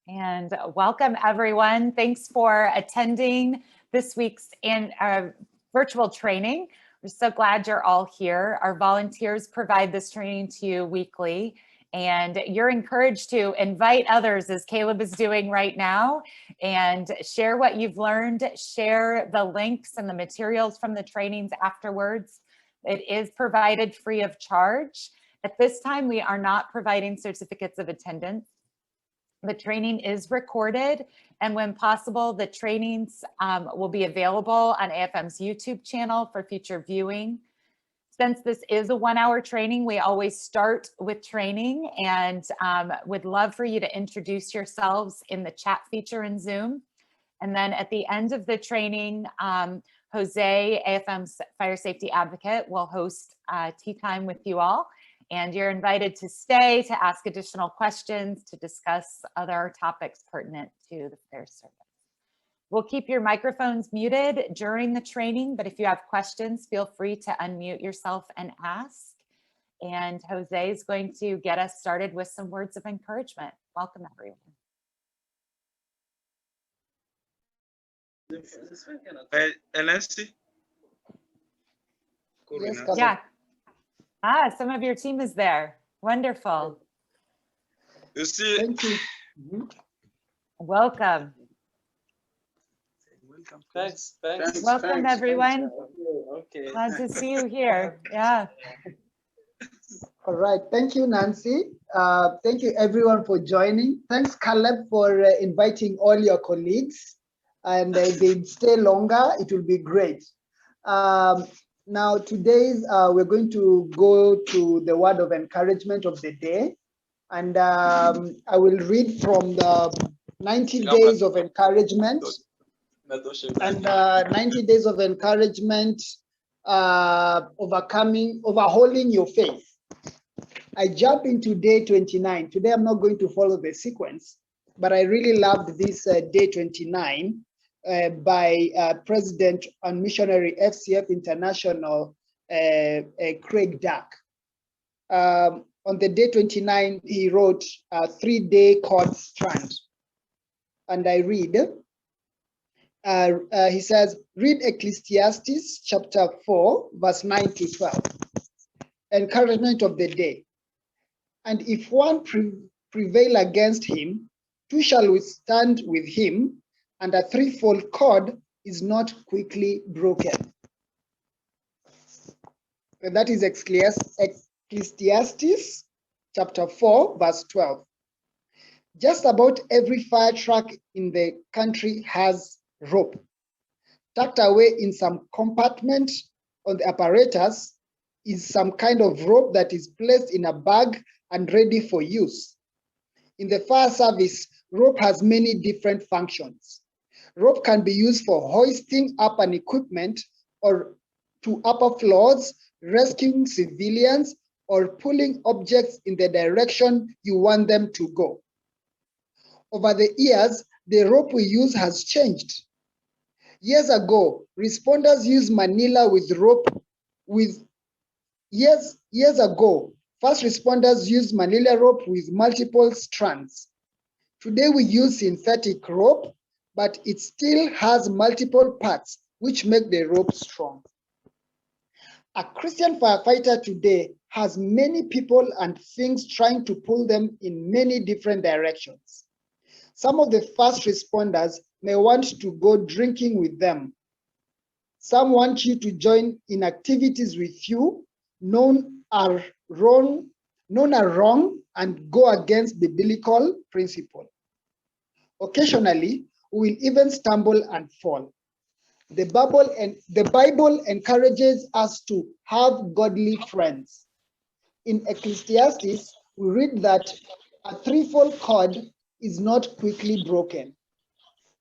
And welcome everyone. Thanks for attending this week's virtual training. We're so glad you're all here. Our volunteers provide this training to you weekly, and you're encouraged to invite others, as Caleb is doing right now, and share what you've learned, share the links and the materials from the trainings afterwards. It is provided free of charge. At this time, we are not providing certificates of attendance. The training is recorded, and when possible, the trainings will be available on AFM's YouTube channel for future viewing. Since this is a 1-hour training, we always start with training, and would love for you to introduce yourselves in the chat feature in Zoom. And then at the end of the training, Jose, AFM's fire safety advocate, will host tea time with you all. And you're invited to stay to ask additional questions, to discuss other topics pertinent to the fire service. We'll keep your microphones muted during the training, but if you have questions, feel free to unmute yourself and ask. And Jose is going to get us started with some words of encouragement. Welcome, everyone. Nancy? Yes, yeah. Some of your team is there. Wonderful. You see, thank you. Welcome. Thanks. Welcome, everyone. Okay. Glad to see you here. Yeah. All right. Thank you, Nancy. Thank you, everyone, for joining. Thanks, Caleb, for inviting all your colleagues. And if they stay longer, it will be great. Now, today's, we're going to go to the word of encouragement of the day. And I will read from the 90 days of encouragement. And 90 days of encouragement, overhauling your faith. I jump into day 29. Today, I'm not going to follow the sequence, but I really loved this day 29 by President and Missionary FCF International, Craig Duck. On the day 29, he wrote a 3-day cord strand. And I read, he says, read Ecclesiastes chapter 4, verse 9 to 12. Encouragement of the day. And if one prevail against him, two shall withstand with him, and a threefold cord is not quickly broken. And that is Ecclesiastes chapter 4, verse 12. Just about every fire truck in the country has rope. Tucked away in some compartment on the apparatus is some kind of rope that is placed in a bag and ready for use. In the fire service, rope has many different functions. Rope can be used for hoisting up an equipment or to upper floors, rescuing civilians, or pulling objects in the direction you want them to go. Over the years, the rope we use has changed. Years ago, responders used manila with rope years ago, first responders used manila rope with multiple strands. Today we use synthetic rope, but it still has multiple parts which make the rope strong. A Christian firefighter today has many people and things trying to pull them in many different directions. Some of the first responders may want to go drinking with them. Some want you to join in activities with you known are wrong and go against the biblical principle. Occasionally, we will even stumble and fall. The Bible encourages us to have godly friends. In Ecclesiastes, we read that a threefold cord is not quickly broken.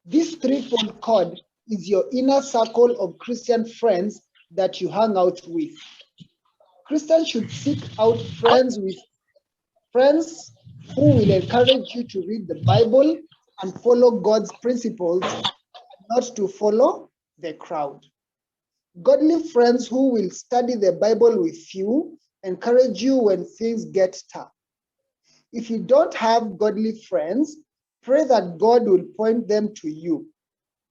This threefold cord is your inner circle of Christian friends that you hang out with. Christians should seek out friends who will encourage you to read the Bible and follow God's principles, not to follow the crowd. Godly friends who will study the Bible with you, encourage you when things get tough. If you don't have godly friends, Pray that God will point them to you.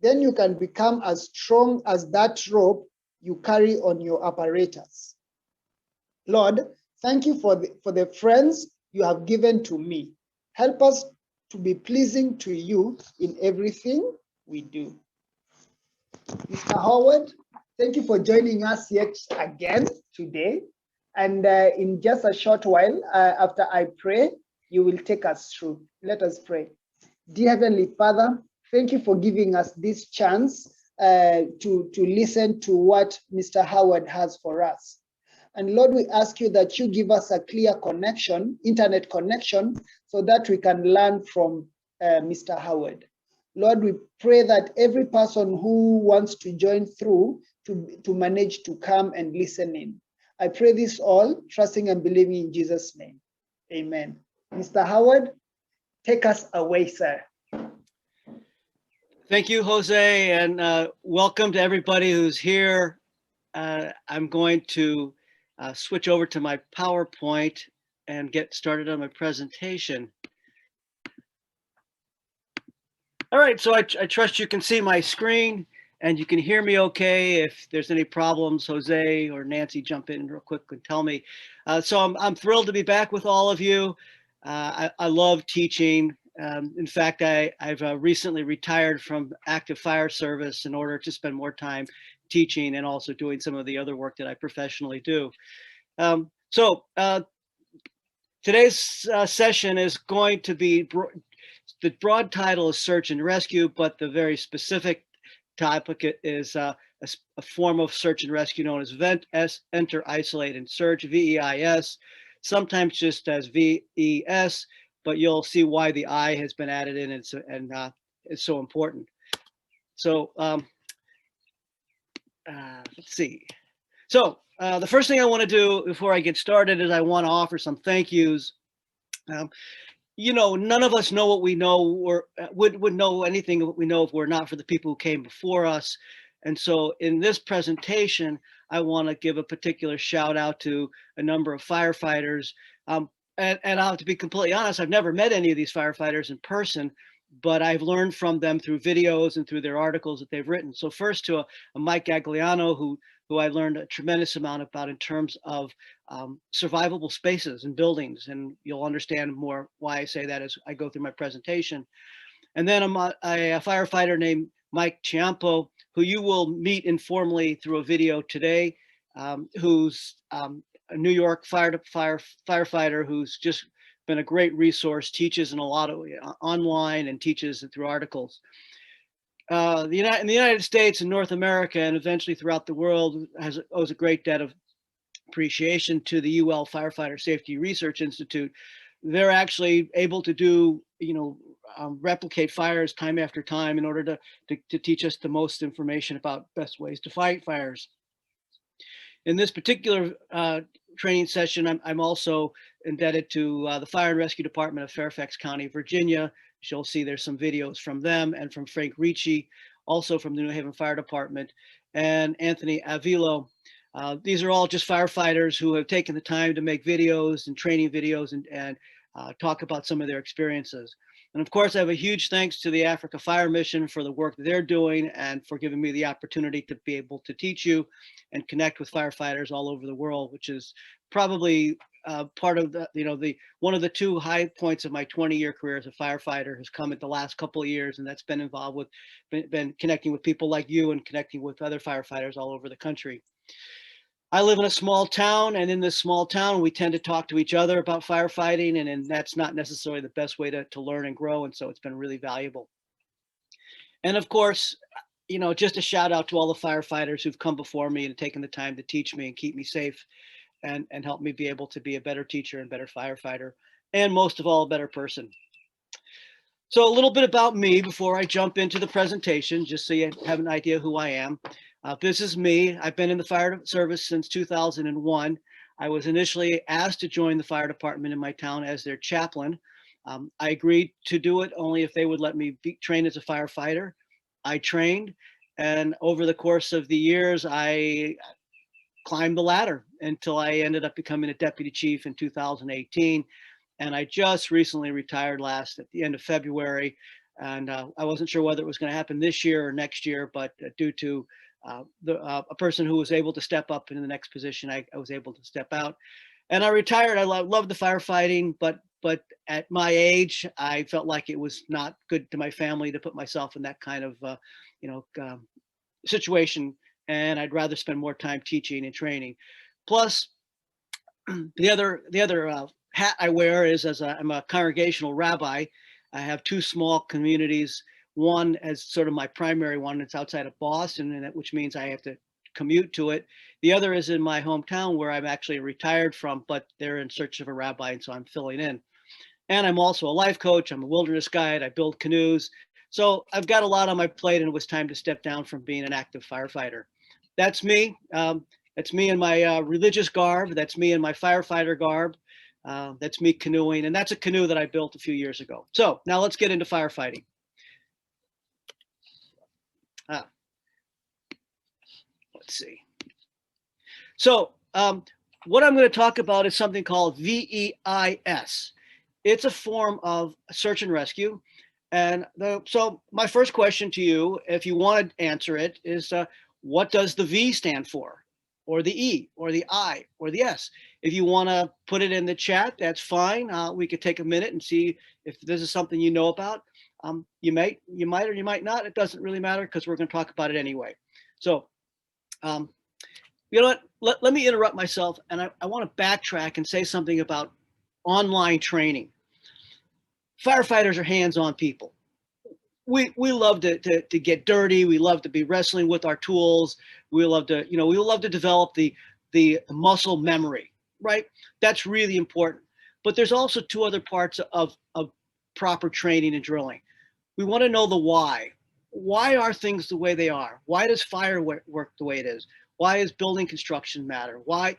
Then you can become as strong as that rope you carry on your apparatus. Lord, thank you for the friends you have given to me. Help us to be pleasing to you in everything we do. Mr. Howard, thank you for joining us yet again today. And in just a short while, after I pray, you will take us through. Let us pray. Dear Heavenly Father, thank you for giving us this chance to listen to what Mr. Howard has for us. And Lord, we ask you that you give us a clear connection, internet connection, so that we can learn from Mr. Howard. Lord, we pray that every person who wants to join through to manage to come and listen in. I pray this all, trusting and believing in Jesus' name. Amen. Mr. Howard, take us away, sir. Thank you, Jose, and welcome to everybody who's here. I'm going to switch over to my PowerPoint and get started on my presentation. All right, so I trust you can see my screen and you can hear me okay. If there's any problems, Jose or Nancy, jump in real quick and tell me. So I'm thrilled to be back with all of you. I love teaching. In fact, I've recently retired from active fire service in order to spend more time teaching and also doing some of the other work that I professionally do. Today's session is going to be, the broad title is search and rescue, but the very specific topic is a form of search and rescue known as enter, isolate, and search, V.E.I.S, sometimes just as V.E.S, but you'll see why the I has been added in and it's so important. So let's see. So the first thing I want to do before I get started is I want to offer some thank yous. You know, none of us know what we know or would know anything that we know if we're not for the people who came before us. And so in this presentation, I want to give a particular shout out to a number of firefighters. And I'll have to be completely honest, I've never met any of these firefighters in person, but I've learned from them through videos and through their articles that they've written. So first to a Mike Gagliano, who I learned a tremendous amount about in terms of survivable spaces and buildings. And you'll understand more why I say that as I go through my presentation. And then a firefighter named Mike Champel, who you will meet informally through a video today, who's a New York firefighter who's just been a great resource, teaches in a lot of online and teaches through articles. In the United States and North America and eventually throughout the world owes a great debt of appreciation to the UL Firefighter Safety Research Institute. They're actually able to do, replicate fires time after time in order to teach us the most information about best ways to fight fires. In this particular training session, I'm also indebted to the Fire and Rescue Department of Fairfax County, Virginia. You'll see there's some videos from them and from Frank Ricci, also from the New Haven Fire Department, and Anthony Avilo. These are all just firefighters who have taken the time to make videos and training videos and talk about some of their experiences. And of course, I have a huge thanks to the Africa Fire Mission for the work that they're doing and for giving me the opportunity to be able to teach you and connect with firefighters all over the world, which is probably part of the, one of the two high points of my 20-year career as a firefighter has come at the last couple of years, and that's been involved with, been connecting with people like you and connecting with other firefighters all over the country. I live in a small town, and in this small town, we tend to talk to each other about firefighting, and that's not necessarily the best way to learn and grow, and so it's been really valuable. And of course, just a shout out to all the firefighters who've come before me and taken the time to teach me and keep me safe and help me be able to be a better teacher and better firefighter, and most of all, a better person. So a little bit about me before I jump into the presentation, just so you have an idea who I am. This is me. I've been in the fire service since 2001. I was initially asked to join the fire department in my town as their chaplain. I agreed to do it only if they would let me be trained as a firefighter. I trained, and over the course of the years, I climbed the ladder until I ended up becoming a deputy chief in 2018. and I just recently retired at the end of February. And I wasn't sure whether it was going to happen this year or next year, but due to a person who was able to step up in the next position, I was able to step out. And I retired. I loved the firefighting, but at my age, I felt like it was not good to my family to put myself in that kind of situation, and I'd rather spend more time teaching and training. Plus, the other hat I wear is I'm a congregational rabbi. I have two small communities. One as sort of my primary one. It's outside of Boston, and which means I have to commute to it. The other is in my hometown where I'm actually retired from, but they're in search of a rabbi, and so I'm filling in. And I'm also a life coach. I'm a wilderness guide. I build canoes. So I've got a lot on my plate, and it was time to step down from being an active firefighter. That's me. That's me in my religious garb. That's me in my firefighter garb. That's me canoeing. And that's a canoe that I built a few years ago. So now let's get into firefighting. Let's see. So what I'm going to talk about is something called V.E.I.S. It's a form of search and rescue. And so my first question to you, if you want to answer it, is what does the V stand for? Or the E, or the I, or the S? If you want to put it in the chat, that's fine. We could take a minute and see if this is something you know about. You might, or you might not. It doesn't really matter because we're going to talk about it anyway. So, you know what? Let me interrupt myself, and I want to backtrack and say something about online training. Firefighters are hands-on people. We love to get dirty. We love to be wrestling with our tools. We love to, we love to develop the muscle memory, right? That's really important. But there's also two other parts of proper training and drilling. We want to know the why. Why are things the way they are? Why does fire work the way it is? Why is building construction matter? What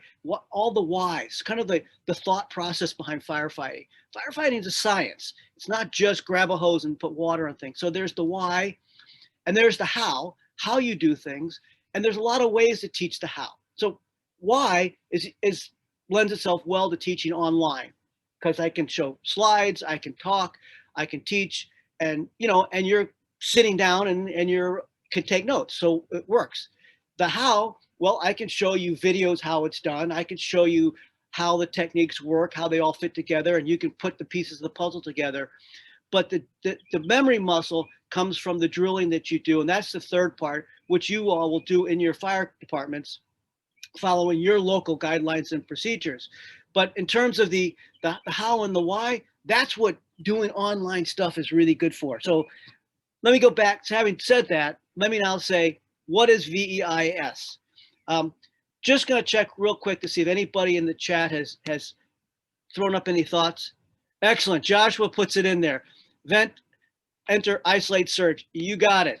all the whys, kind of the thought process behind firefighting. Firefighting is a science. It's not just grab a hose and put water on things. So there's the why, and there's the how you do things. And there's a lot of ways to teach the how. So why lends itself well to teaching online, because I can show slides, I can talk, I can teach, and and you're sitting down and you can take notes. So it works. The how, well, I can show you videos how it's done. I can show you how the techniques work, how they all fit together, and you can put the pieces of the puzzle together. But the memory muscle comes from the drilling that you do. And that's the third part, which you all will do in your fire departments, following your local guidelines and procedures. But in terms of the how and the why, that's what doing online stuff is really good for. So let me go back to having said that. Let me now say, what is V.E.I.S? Just going to check real quick to see if anybody in the chat has thrown up any thoughts. Excellent. Joshua puts it in there. Vent, enter, isolate, search. You got it.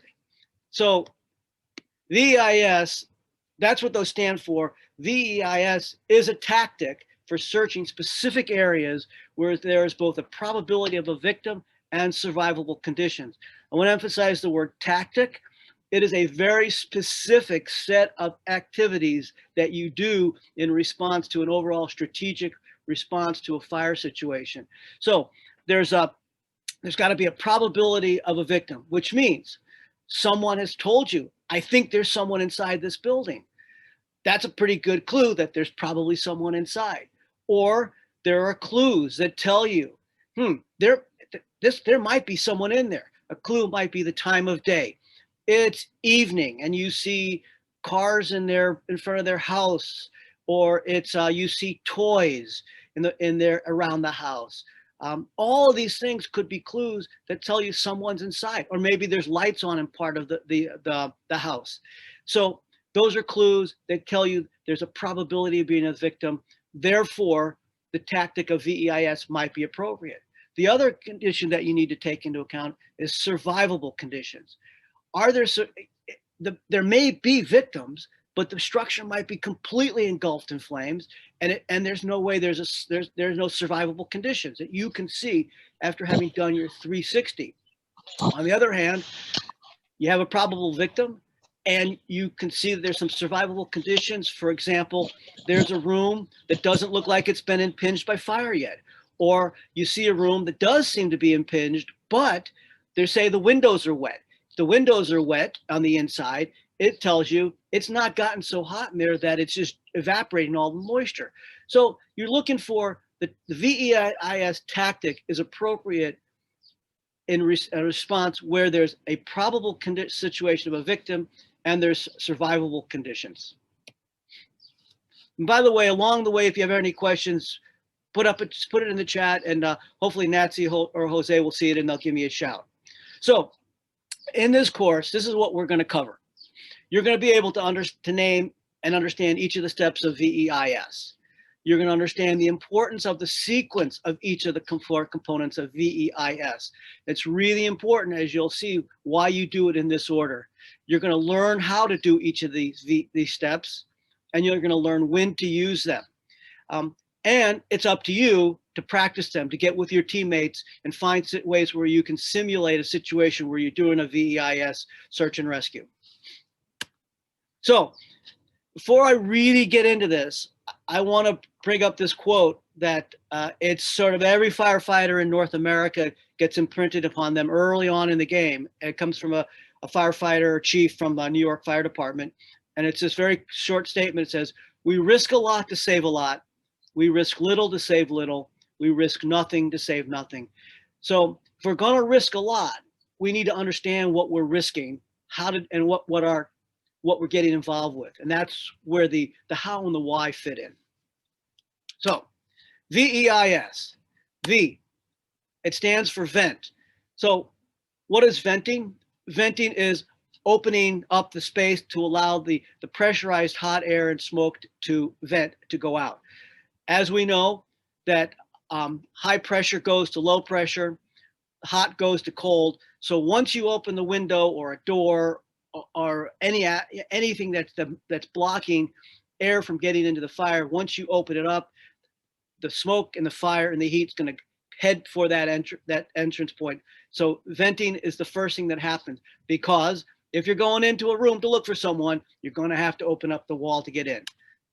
So V.E.I.S, that's what those stand for. V.E.I.S is a tactic for searching specific areas where there is both a probability of a victim and survivable conditions. I want to emphasize the word tactic. It is a very specific set of activities that you do in response to an overall strategic response to a fire situation. So there's got to be a probability of a victim, which means someone has told you, I think there's someone inside this building. That's a pretty good clue that there's probably someone inside. Or there are clues that tell you, there might be someone in there. A clue might be the time of day. It's evening and you see cars in front of their house, or it's you see toys in there around the house. All of these things could be clues that tell you someone's inside, or maybe there's lights on in part of the house. So those are clues that tell you there's a probability of being a victim. Therefore, the tactic of V.E.I.S might be appropriate. The other condition that you need to take into account is survivable conditions. There may be victims, but the structure might be completely engulfed in flames, and there's no way there's no survivable conditions that you can see after having done your 360. On the other hand, you have a probable victim, and you can see that there's some survivable conditions. For example, there's a room that doesn't look like it's been impinged by fire yet, or you see a room that does seem to be impinged, but they say the windows are wet. The windows are wet on the inside. It tells you it's not gotten so hot in there that it's just evaporating all the moisture. So you're looking for the V.E.I.S tactic is appropriate in a response where there's a probable situation of a victim and there's survivable conditions. And by the way, along the way, if you have any questions, put it in the chat, and hopefully Nancy or Jose will see it and they'll give me a shout. So in this course, this is what we're going to cover. You're going to be able to name and understand each of the steps of V.E.I.S. You're going to understand the importance of the sequence of each of the four components of V.E.I.S. It's really important, as you'll see, why you do it in this order. You're going to learn how to do each of these steps, and you're going to learn when to use them. And it's up to you to practice them, to get with your teammates and find ways where you can simulate a situation where you're doing a V.E.I.S search and rescue. So before I really get into this, I want to bring up this quote that it's sort of every firefighter in North America gets imprinted upon them early on in the game. It comes from a firefighter chief from the New York Fire Department. And it's this very short statement. It says, "We risk a lot to save a lot. We risk little to save little. We risk nothing to save nothing." So if we're going to risk a lot, we need to understand what we're risking, and what we're getting involved with. And that's where the how and the why fit in. So V.E.I.S. V, it stands for vent. So what is venting? Venting is opening up the space to allow the pressurized hot air and smoke to vent, to go out. As we know that high pressure goes to low pressure, hot goes to cold. So once you open the window or a door or anything that's blocking air from getting into the fire, once you open it up, the smoke and the fire and the heat's going to head for that entrance point. So venting is the first thing that happens, because if you're going into a room to look for someone, you're going to have to open up the wall to get in.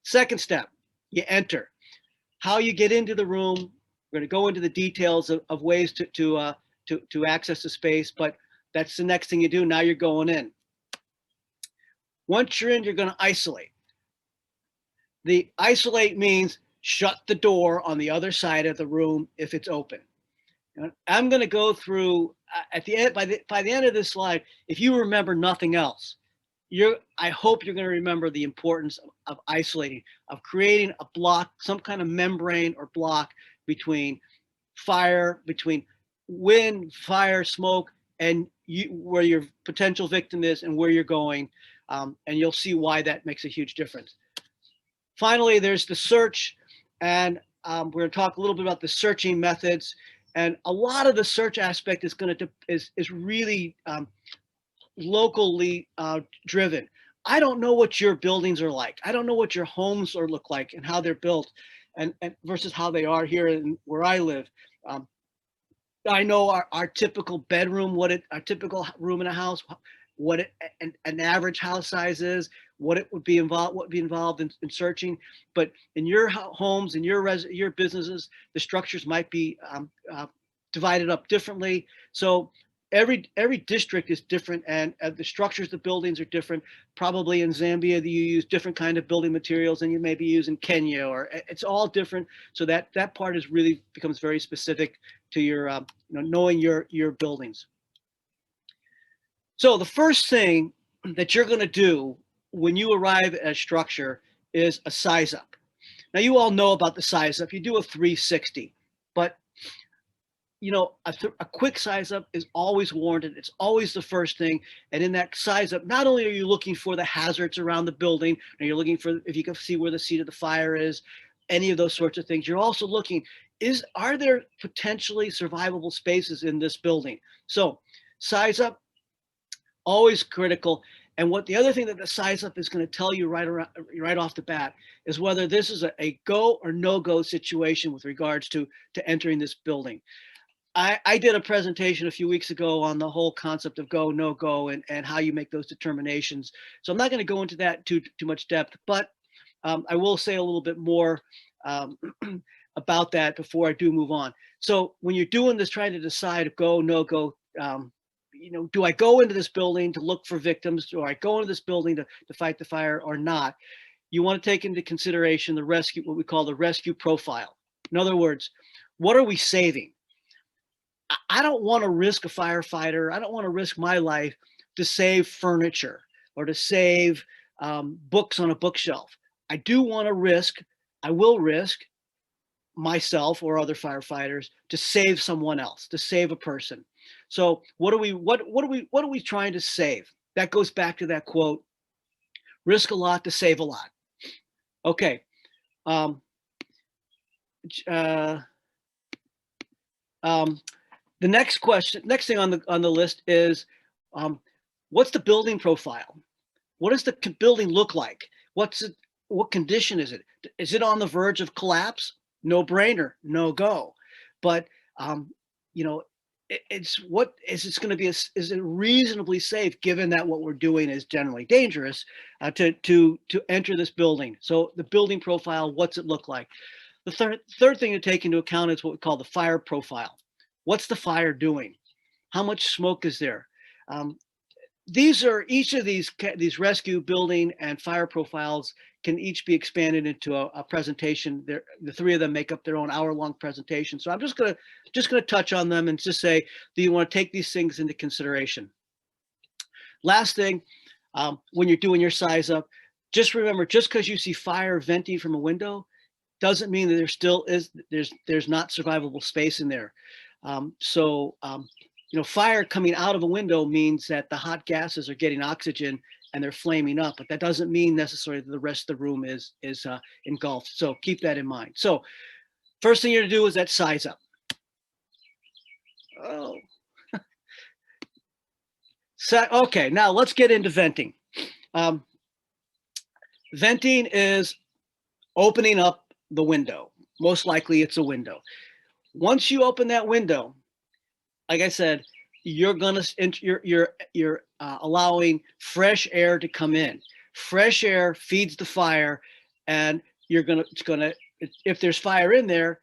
Second step, you enter. How you get into the room, we're going to go into the details of ways to access the space, but that's the next thing you do. Now you're going in. Once you're in, you're going to isolate. The isolate means shut the door on the other side of the room if it's open. And I'm going to go through at the end, by the end of this slide. If you remember nothing else, I hope you're going to remember the importance of isolating, of creating a block, some kind of membrane or block between wind, fire, smoke, and where your potential victim is and where you're going. And you'll see why that makes a huge difference. Finally, there's the search, and we're going to talk a little bit about the searching methods. And a lot of the search aspect is really locally driven. I don't know what your buildings are like. I don't know what your homes look like and how they're built, and versus how they are here where I live. I know our typical bedroom, our typical room in a house, what an average house size is, what would be involved in searching. But in your homes, in your businesses, the structures might be divided up differently. So every district is different, and the structures of the buildings are different. Probably in Zambia, you use different kind of building materials than you maybe use in Kenya, or it's all different. So that part really becomes very specific to your knowing your buildings. So the first thing that you're going to do when you arrive at a structure is a size up. Now, you all know about the size up. You do a 360, but a quick size up is always warranted. It's always the first thing. And in that size up, not only are you looking for the hazards around the building, and you're looking for if you can see where the seat of the fire is, any of those sorts of things. You're also looking, are there potentially survivable spaces in this building? So size up, always critical. And the other thing that the size up is going to tell you right off the bat is whether this is a go or no go situation with regards to entering this building. I did a presentation a few weeks ago on the whole concept of go, no go, and how you make those determinations. So I'm not going to go into that too much depth, but I will say a little bit more about that before I do move on. So when you're doing this, trying to decide go, no go, you know, do I go into this building to look for victims? Do I go into this building to fight the fire or not? You want to take into consideration the rescue, what we call the rescue profile. In other words, what are we saving? I don't want to risk a firefighter. I don't want to risk my life to save furniture or to save books on a bookshelf. I do want to risk, I will risk myself or other firefighters to save someone else, to save a person. So what are we trying to save? That goes back to that quote, risk a lot to save a lot. Okay. The next thing on the list is, what's the building profile? What does the building look like? What condition is it? Is it on the verge of collapse? No brainer, no go. But you know, is it reasonably safe, given that what we're doing is generally dangerous, to enter this building? So the building profile, what's it look like? The third thing to take into account is what we call the fire profile. What's the fire doing? How much smoke is there? Each of these rescue, building, and fire profiles can each be expanded into a presentation. The three of them make up their own hour-long presentation. So I'm just gonna touch on them and just say, do you want to take these things into consideration? Last thing, when you're doing your size up, just remember, just because you see fire venting from a window doesn't mean that there's not survivable space in there. You know, fire coming out of a window means that the hot gases are getting oxygen and they're flaming up, but that doesn't mean necessarily that the rest of the room is engulfed. So keep that in mind. So first thing you're gonna do is that size up. Oh. So, okay, now let's get into venting. Venting is opening up the window. Most likely it's a window. Once you open that window, like I said, you're allowing fresh air to come in. Fresh air feeds the fire, and if there's fire in there,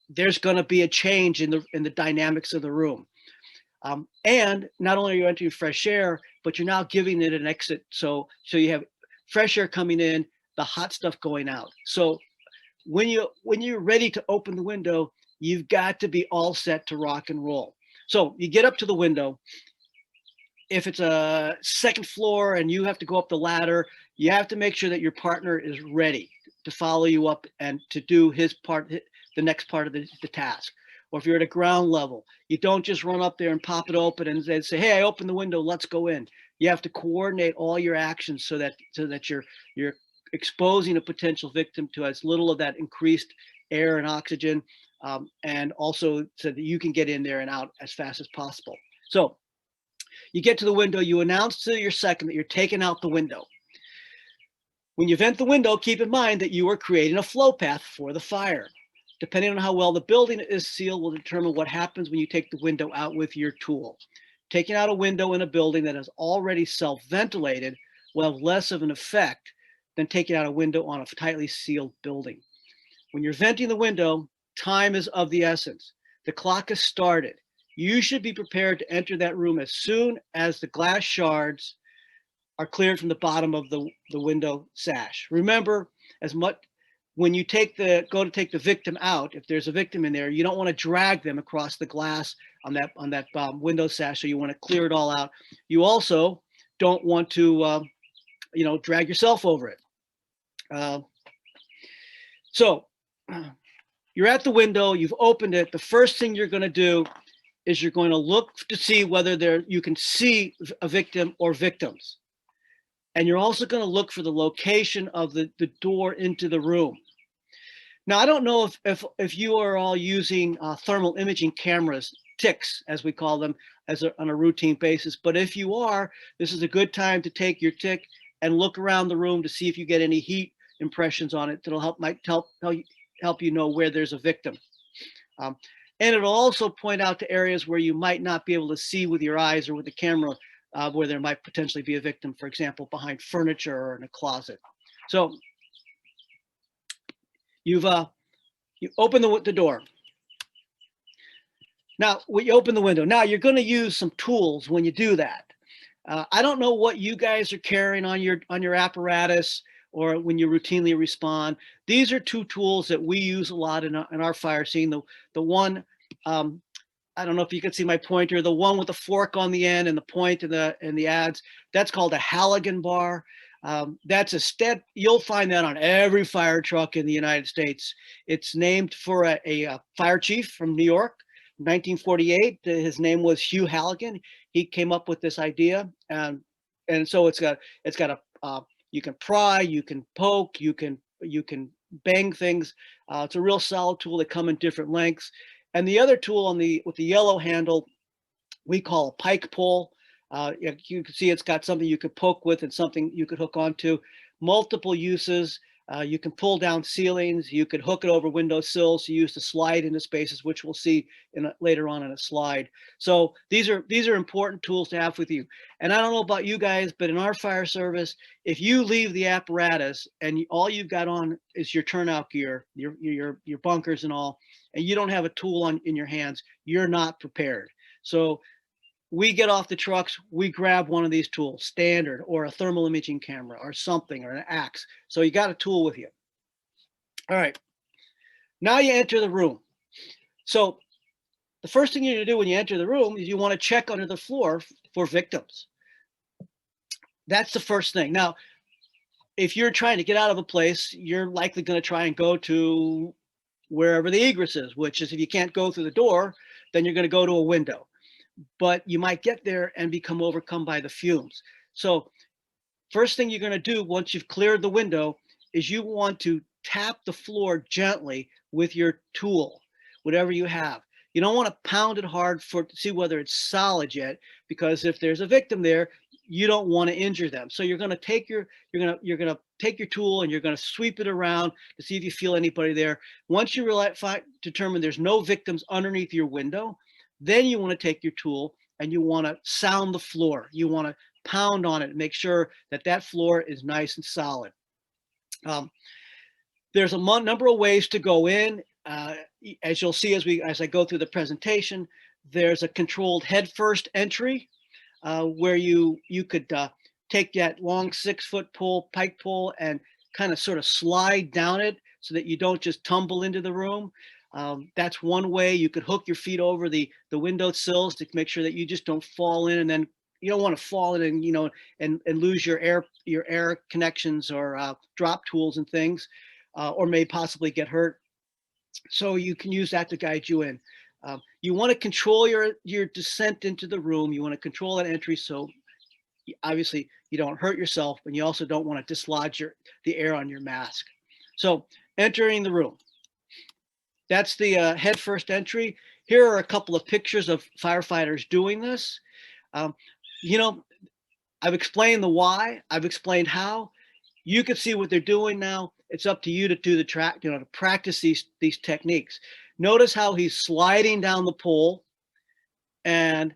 there's gonna be a change in the dynamics of the room. And not only are you entering fresh air, but you're now giving it an exit. So you have fresh air coming in, the hot stuff going out. So when you're ready to open the window, you've got to be all set to rock and roll. So you get up to the window. If it's a second floor and you have to go up the ladder, you have to make sure that your partner is ready to follow you up and to do his part, the next part of the task. Or if you're at a ground level, you don't just run up there and pop it open and then say, hey, I opened the window, let's go in. You have to coordinate all your actions so that you're exposing a potential victim to as little of that increased air and oxygen, and also so that you can get in there and out as fast as possible. So you get to the window, you announce to your second that you're taking out the window. When you vent the window, keep in mind that you are creating a flow path for the fire. Depending on how well the building is sealed will determine what happens when you take the window out with your tool. Taking out a window in a building that is already self-ventilated will have less of an effect than taking out a window on a tightly sealed building. When you're venting the window, time is of the essence. The clock has started. You should be prepared to enter that room as soon as the glass shards are cleared from the bottom of the window sash. Remember, when you go to take the victim out, if there's a victim in there, you don't want to drag them across the glass on that window sash. So you want to clear it all out. You also don't want to drag yourself over it. So you're at the window, you've opened it. The first thing you're going to do is you're going to look to see whether you can see a victim or victims. And you're also going to look for the location of the door into the room. Now, I don't know if you are all using thermal imaging cameras, TICs, as we call them, on a routine basis. But if you are, this is a good time to take your TIC and look around the room to see if you get any heat impressions on it that'll might help you know where there's a victim. And it'll also point out to areas where you might not be able to see with your eyes or with the camera, where there might potentially be a victim, for example, behind furniture or in a closet. So you've You open the door. Now, when you open the window, now you're going to use some tools when you do that. I don't know what you guys are carrying on your apparatus or when you routinely respond. These are two tools that we use a lot in our fire scene. The one, I don't know if you can see my pointer, the one with the fork on the end and the point and the adze, that's called a Halogen Bar. That's a step, you'll find that on every fire truck in the United States. It's named for a fire chief from New York, 1948. His name was Hugh Halogen. He came up with this idea, and so it's got a you can pry, you can poke, you can bang things. It's a real solid tool. They come in different lengths. And the other tool with the yellow handle, we call a Pike Pole. You can see it's got something you could poke with and something you could hook onto. Multiple uses. You can pull down ceilings. You could hook it over window sills to use to slide into spaces, which we'll see later on in a slide. So these are important tools to have with you. And I don't know about you guys, but in our fire service, if you leave the apparatus and all you've got on is your turnout gear, your bunkers and all, and you don't have a tool in your hands, you're not prepared. So we get off the trucks, we grab one of these tools, standard, or a thermal imaging camera, or something, or an axe. So you got a tool with you. All right, now you enter the room. So the first thing you're gonna do when you enter the room is you wanna check under the floor for victims. That's the first thing. Now, if you're trying to get out of a place, you're likely gonna try and go to wherever the egress is, which is if you can't go through the door, then you're gonna go to a window. But you might get there and become overcome by the fumes. So first thing you're going to do once you've cleared the window is you want to tap the floor gently with your tool, whatever you have. You don't want to pound it hard to see whether it's solid yet, because if there's a victim there, you don't want to injure them. So you're going to take your tool and you're going to sweep it around to see if you feel anybody there. Once you determine there's no victims underneath your window, then you want to take your tool and you want to sound the floor. You want to pound on it and make sure that floor is nice and solid. There's a number of ways to go in. As you'll see as I go through the presentation, there's a controlled head first entry where you could take that long 6-foot pole, pike pole, and kind of sort of slide down it so that you don't just tumble into the room. That's one way. You could hook your feet over the window sills to make sure that you just don't fall in, and then you don't want to fall in and lose your air connections or drop tools and things, or may possibly get hurt. So you can use that to guide you in. You want to control your descent into the room. You want to control that entry so obviously you don't hurt yourself, and you also don't want to dislodge the air on your mask. So entering the room. That's the head first entry. Here are a couple of pictures of firefighters doing this. I've explained the why. I've explained how. You can see what they're doing now. It's up to you to do to practice these techniques. Notice how he's sliding down the pole, and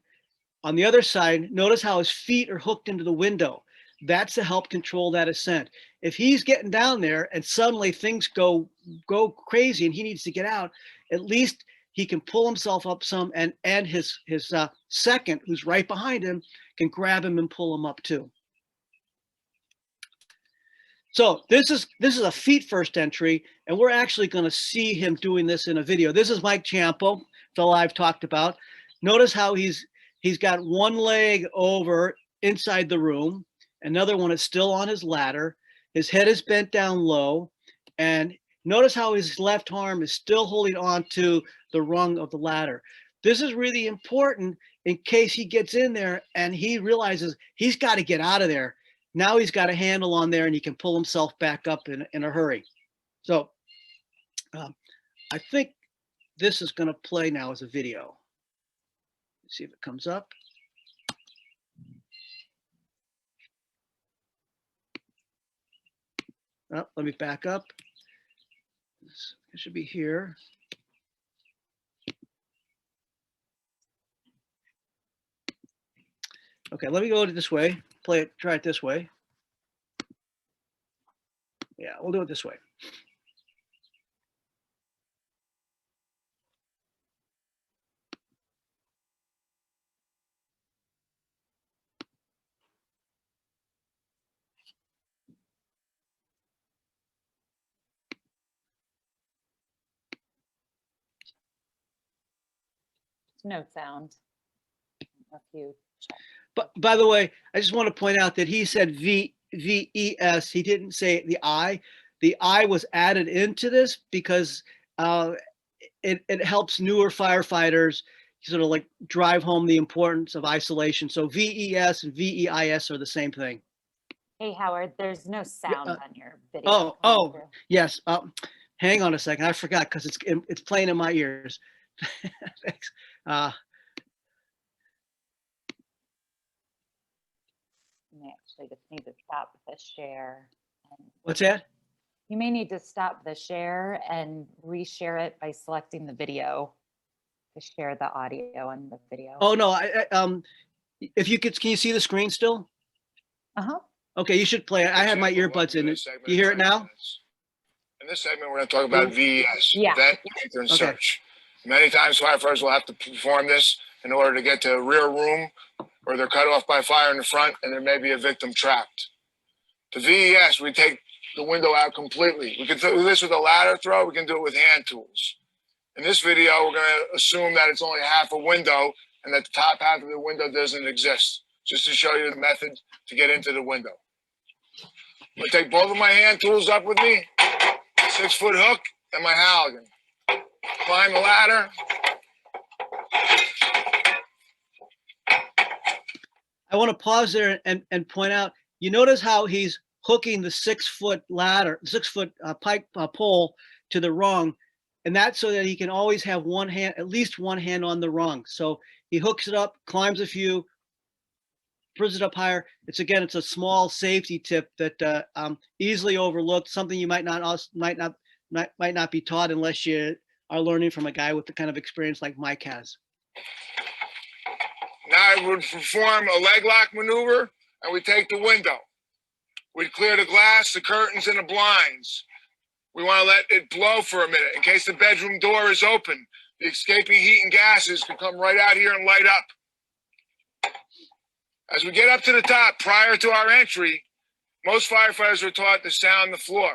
on the other side, notice how his feet are hooked into the window. That's to help control that ascent. If he's getting down there and suddenly things go crazy and he needs to get out, at least he can pull himself up some, and his second, who's right behind him, can grab him and pull him up too. So this is a feet first entry, and we're actually going to see him doing this in a video. This is Mike Champel, fellow I've talked about. Notice how he's got one leg over inside the room. Another one is still on his ladder. His head is bent down low. And notice how his left arm is still holding on to the rung of the ladder. This is really important in case he gets in there and he realizes he's got to get out of there. Now he's got a handle on there and he can pull himself back up in a hurry. So I think this is going to play now as a video. Let's see if it comes up. Oh, let me back up. It should be here. Okay, let me go this way. Try it this way. Yeah, we'll do it this way. No sound. A few. But by the way, I just want to point out that he said V.E.I.S. He didn't say the I. The I was added into this because it helps newer firefighters sort of like drive home the importance of isolation. So V.E.S. and V.E.I.S. are the same thing. Hey, Howard, there's no sound on your video. Oh, coming through. yes. Hang on a second. I forgot because it's playing in my ears. Thanks. You may actually just need to stop the share. What's that? You may need to stop the share and reshare it by selecting the video to share the audio on the video. Oh no. If you could, can you see the screen still? Uh-huh. Okay, you should play it. I have my earbuds in it. You hear it now? In this segment, we're going to talk about V.E.I.S. Yeah. Vent, Enter, and Okay. Search. Many times firefighters will have to perform this in order to get to a rear room where they're cut off by fire in the front and there may be a victim trapped. The V.E.S, we take the window out completely. We can do this with a ladder throw. We can do it with hand tools. In this video, we're going to assume that it's only half a window and that the top half of the window doesn't exist, just to show you the method to get into the window. I'm going to take both of my hand tools up with me, 6-foot hook and my Halogen. Climb the ladder. I want to pause there and point out, you notice how he's hooking the 6-foot ladder, 6-foot pike pole to the rung, and that's so that he can always have one hand, at least one hand on the rung. So he hooks it up, climbs a few, brings it up higher. It's a small safety tip that easily overlooked, something you might not be taught unless you are learning from a guy with the kind of experience like Mike has. Now I would perform a leg lock maneuver and we take the window. We'd clear the glass, the curtains, and the blinds. We want to let it blow for a minute in case the bedroom door is open. The escaping heat and gases can come right out here and light up. As we get up to the top, prior to our entry, most firefighters are taught to sound the floor.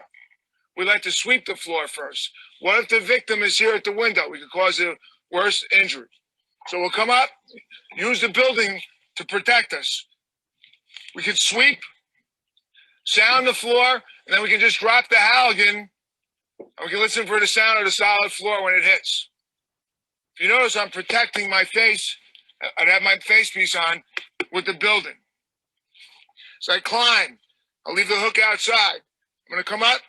We like to sweep the floor first. What if the victim is here at the window? We could cause a worse injury. So we'll come up, use the building to protect us. We can sweep, sound the floor, and then we can just drop the Halogen, and we can listen for the sound of the solid floor when it hits. If you notice, I'm protecting my face. I'd have my face piece on with the building. So I climb. I'll leave the hook outside. I'm going to come up,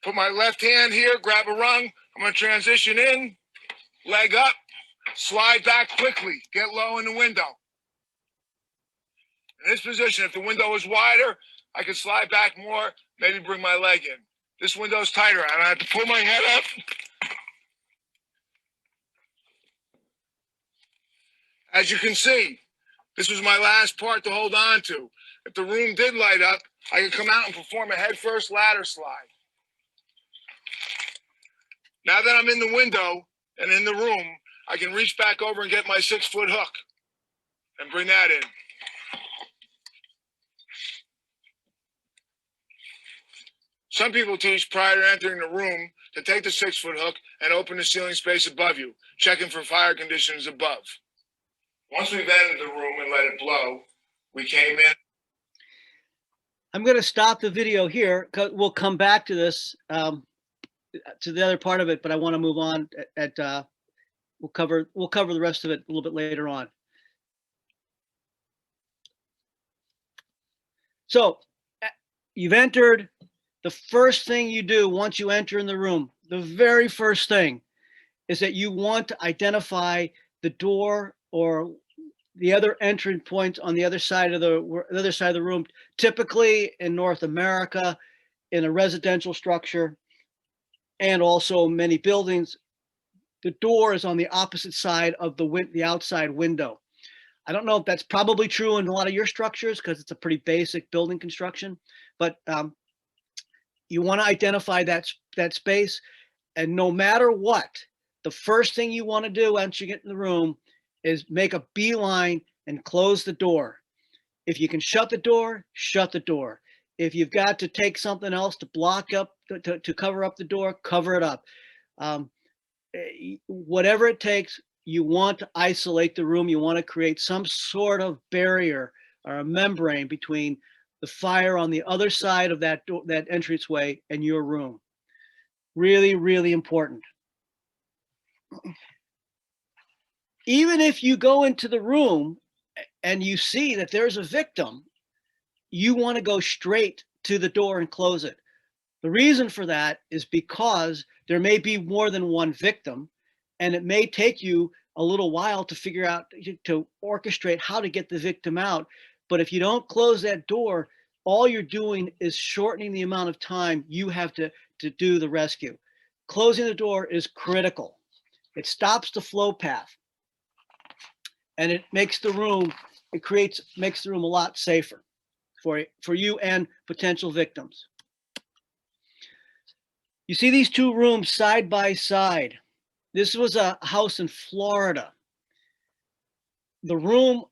put my left hand here, grab a rung. I'm going to transition in, leg up, slide back quickly, get low in the window. In this position, if the window is wider, I can slide back more, maybe bring my leg in. This window is tighter. I don't have to pull my head up. As you can see, this was my last part to hold on to. If the room did light up, I could come out and perform a head-first ladder slide. Now that I'm in the window and in the room, I can reach back over and get my 6-foot hook and bring that in. Some people teach prior to entering the room to take the 6-foot hook and open the ceiling space above you, checking for fire conditions above. Once we've entered the room and let it blow, we came in. I'm going to stop the video here. We'll come back to this, to the other part of it, but I want to move on. We'll cover the rest of it a little bit later on. So you've entered. The first thing you do once you enter in the room, the very first thing is that you want to identify the door or the other entrance points on the other side of the room. Typically in North America, in a residential structure, and also many buildings, the door is on the opposite side of the outside window. I don't know if that's probably true in a lot of your structures because it's a pretty basic building construction, but you want to identify that space, and no matter what, the first thing you want to do once you get in the room is make a beeline and close the door. If you can shut the door, shut the door. If you've got to take something else to block up, to cover up the door, cover it up. Whatever it takes, you want to isolate the room. You want to create some sort of barrier or a membrane between the fire on the other side of that door, that entranceway, and your room. Really, really important. Even if you go into the room and you see that there's a victim, you want to go straight to the door and close it. The reason for that is because there may be more than one victim, and it may take you a little while to figure out, to orchestrate how to get the victim out. But if you don't close that door, all you're doing is shortening the amount of time you have to do the rescue. Closing the door is critical. It stops the flow path, and it makes the room, makes the room a lot safer for you and potential victims. You see these two rooms side by side. This was a house in Florida. The room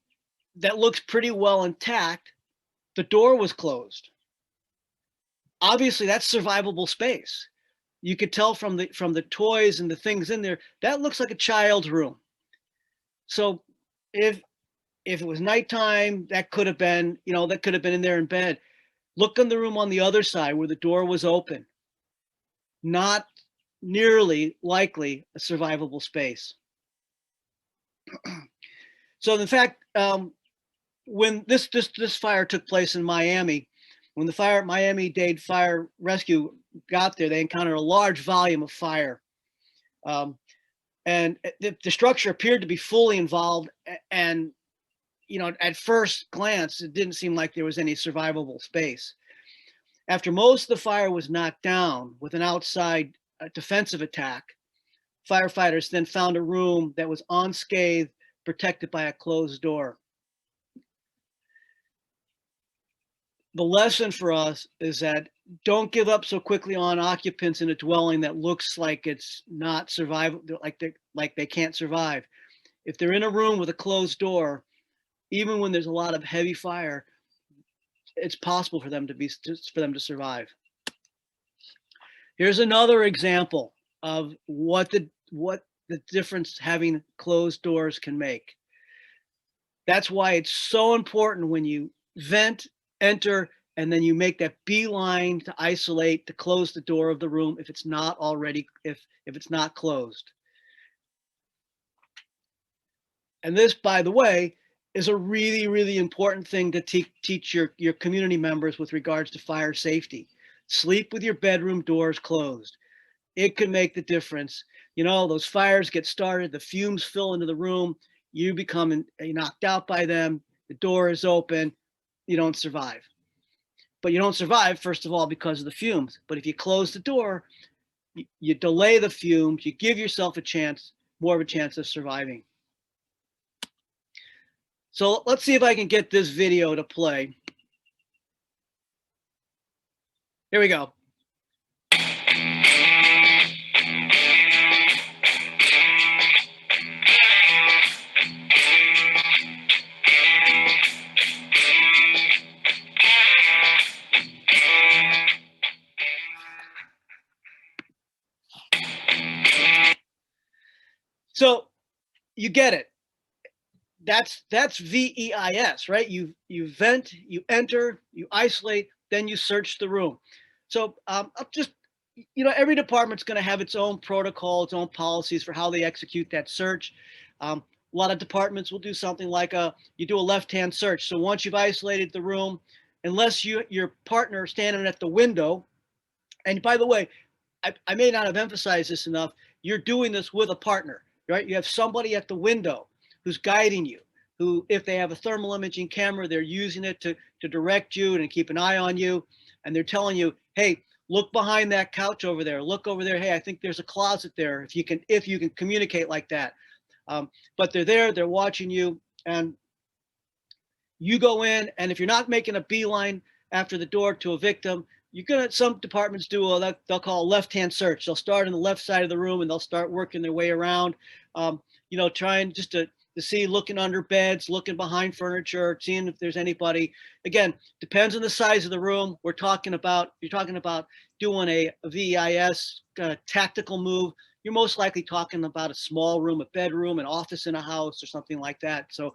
that looks pretty well intact, the door was closed. Obviously, that's survivable space. You could tell from the toys and the things in there, that looks like a child's room. So if it was nighttime, that could have been, that could have been in there in bed. Look in the room on the other side where the door was open. Not nearly likely a survivable space. So in fact, when this fire took place in Miami, when the Miami-Dade Fire Rescue got there, they encountered a large volume of fire. And the structure appeared to be fully involved, and at first glance, it didn't seem like there was any survivable space. After most of the fire was knocked down with an outside defensive attack, firefighters then found a room that was unscathed, protected by a closed door. The lesson for us is that don't give up so quickly on occupants in a dwelling that looks like it's not survivable, like they can't survive. If they're in a room with a closed door, even when there's a lot of heavy fire, it's possible for them to survive. Here's another example of what the difference having closed doors can make. That's why it's so important when you vent, enter, and then you make that beeline to isolate, to close the door of the room if it's not already, if it's not closed. And this, by the way, is a really, really important thing to teach your community members with regards to fire safety. Sleep with your bedroom doors closed. It can make the difference. Those fires get started, the fumes fill into the room, you become knocked out by them, the door is open, you don't survive. But you don't survive, first of all, because of the fumes. But if you close the door, you delay the fumes, you give yourself a chance, more of a chance of surviving. So let's see if I can get this video to play. Here we go. So you get it. That's V.E.I.S, right? You vent, you enter, you isolate, then you search the room. So every department's going to have its own protocol, its own policies for how they execute that search. A lot of departments will do something like you do a left-hand search. So once you've isolated the room, unless your partner is standing at the window, and by the way, I may not have emphasized this enough, you're doing this with a partner, right? You have somebody at the window who's guiding you, who, if they have a thermal imaging camera, they're using it to direct you and keep an eye on you. And they're telling you, hey, look behind that couch over there, look over there. Hey, I think there's a closet there. If you can communicate like that. But they're there, they're watching you, and you go in, and if you're not making a beeline after the door to a victim, some departments do they'll call a left-hand search. They'll start on the left side of the room and they'll start working their way around, trying just to see, looking under beds, looking behind furniture, seeing if there's anybody. Again, depends on the size of the room. You're talking about doing a V.E.I.S tactical move. you're most likely talking about a small room, a bedroom, an office in a house, or something like that. So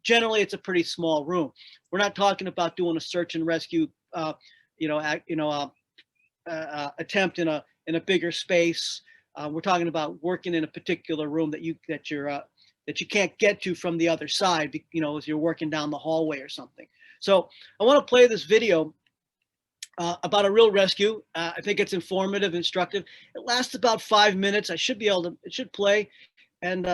generally, it's a pretty small room. We're not talking about doing a search and rescue, attempt in a bigger space. We're talking about working in a particular room that you can't get to from the other side, as you're working down the hallway or something. So I want to play this video about a real rescue. I think it's informative, instructive. It lasts about 5 minutes. It should play. And,